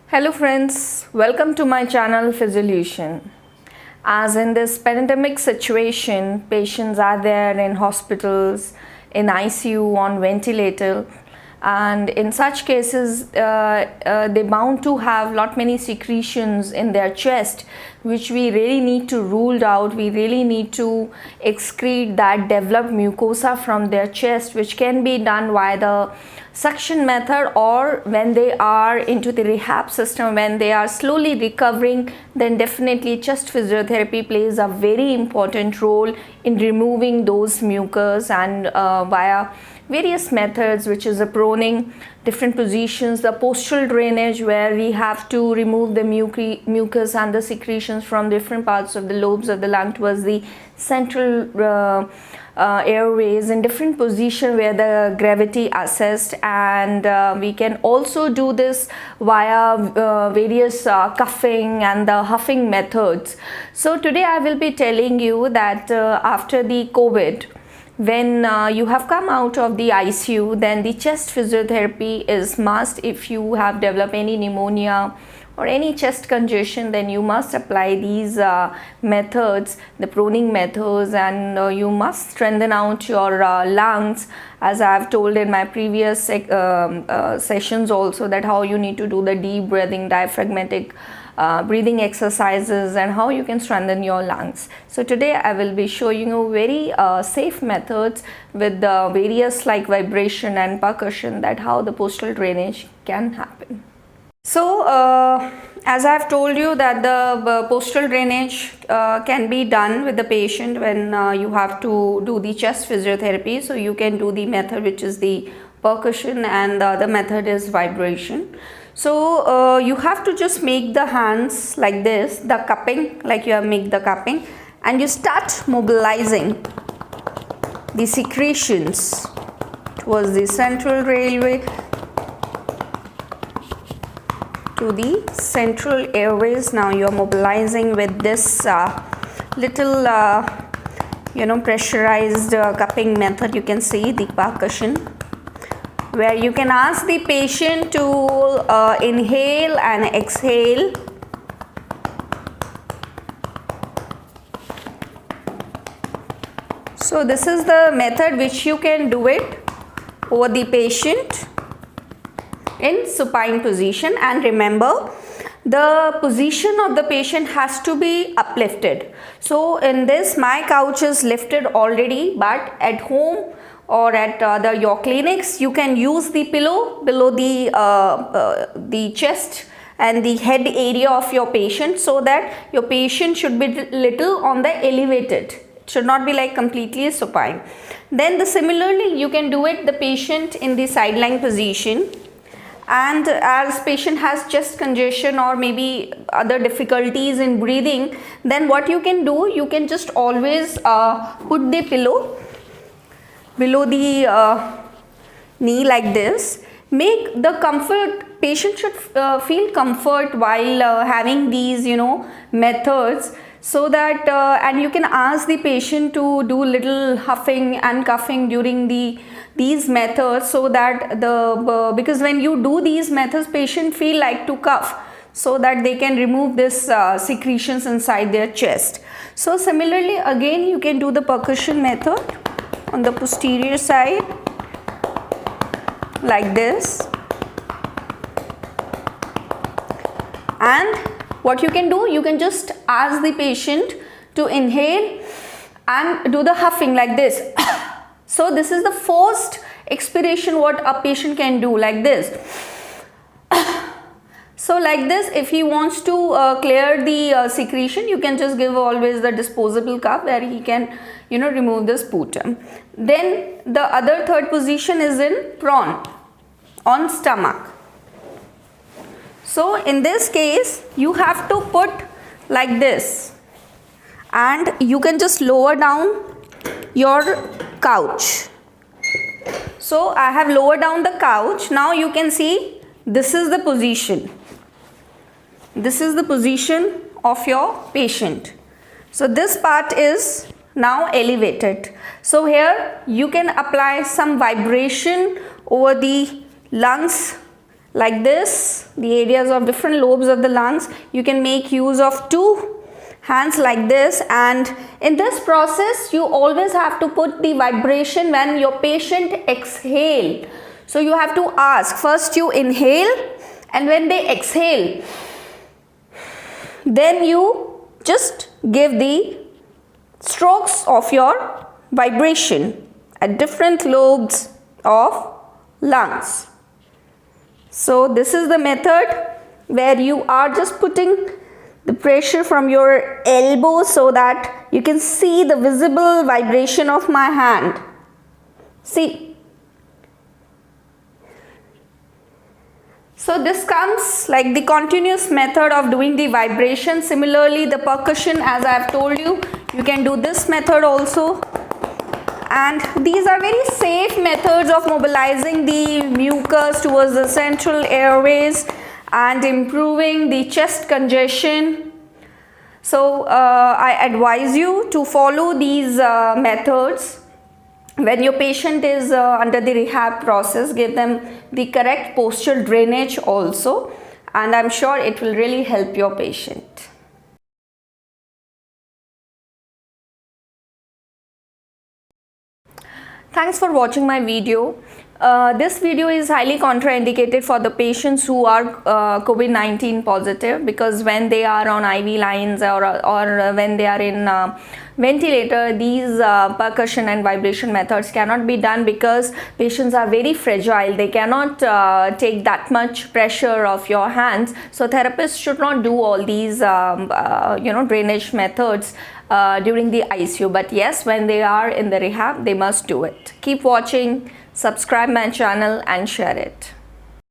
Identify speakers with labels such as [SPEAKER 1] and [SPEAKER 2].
[SPEAKER 1] Hello friends, welcome to my channel Physiolution. As in this pandemic situation, patients are there in hospitals, in ICU, on ventilator, and in such cases they bound to have lot many secretions in their chest, which we really need to rule out. We really need to excrete that developed mucosa from their chest, which can be done via the suction method, or when they are into the rehab system, when they are slowly recovering, then definitely chest physiotherapy plays a very important role in removing those mucus, and via various methods, which is a proning, different positions, the postural drainage, where we have to remove the mucus and the secretions from different parts of the lobes of the lung towards the central airways, in different position where the gravity assessed, and we can also do this via various cuffing and the huffing methods. So today I will be telling you that after the COVID, when you have come out of the ICU, then the chest physiotherapy is must. If you have developed any pneumonia or any chest congestion, then you must apply these methods, the proning methods, and you must strengthen out your lungs, as I have told in my previous sessions also, that how you need to do the deep breathing, diaphragmatic breathing exercises, and how you can strengthen your lungs. So today I will be showing you very safe methods with various like vibration and percussion, that how the postural drainage can happen. So as I have told you that the postural drainage can be done with the patient when you have to do the chest physiotherapy. So you can do the method which is the percussion, and the other method is vibration. So you have to just make the hands like this, the cupping, like you have make the cupping, and you start mobilizing the secretions towards the central railway, to the central airways. Now you are mobilizing with this little pressurized cupping method. You can see the percussion, where you can ask the patient to inhale and exhale. So this is the method which you can do it over the patient in supine position. And remember, the position of the patient has to be uplifted. So in this, my couch is lifted already, but at home or at your clinics, you can use the pillow below the chest and the head area of your patient, so that your patient should be little on the elevated. It should not be like completely supine. Then similarly you can do it the patient in the sideline position. And as patient has chest congestion or maybe other difficulties in breathing, then what you can do, you can just always put the pillow below the knee like this. Make the comfort, patient should feel comfort while having these methods, so that and you can ask the patient to do little huffing and cuffing during these methods, so that because when you do these methods, patient feel like to cuff, so that they can remove this secretions inside their chest. So similarly again you can do the percussion method on the posterior side like this. And what you can do, you can just ask the patient to inhale and do the huffing like this. So this is the first expiration what a patient can do, like this. So like this, if he wants to clear the secretion, you can just give always the disposable cup where he can remove the sputum. Then the other third position is in prone, on stomach. So in this case you have to put like this, and you can just lower down your couch. So I have lowered down the couch. Now you can see this is the position. This is the position of your patient. So this part is now elevated. So here you can apply some vibration over the lungs like this, the areas of different lobes of the lungs. You can make use of two hands like this, and in this process you always have to put the vibration when your patient exhale. So you have to ask, first you inhale, and when they exhale, then you just give the strokes of your vibration at different lobes of lungs. So this is the method where you are just putting the pressure from your elbow so that you can see the visible vibration of my hand. See. So this comes like the continuous method of doing the vibration. Similarly, the percussion, as I have told you, you can do this method also. And these are very safe methods of mobilizing the mucus towards the central airways and improving the chest congestion. So I advise you to follow these methods. When your patient is under the rehab process, give them the correct postural drainage also, and I'm sure it will really help your patient. Thanks for watching my video. This video is highly contraindicated for the patients who are COVID-19 positive, because when they are on IV lines or when they are in ventilator, these percussion and vibration methods cannot be done because patients are very fragile. They cannot take that much pressure of your hands. So therapists should not do all these drainage methods during the ICU. But yes, when they are in the rehab, they must do it. Keep watching. Subscribe my channel and share it.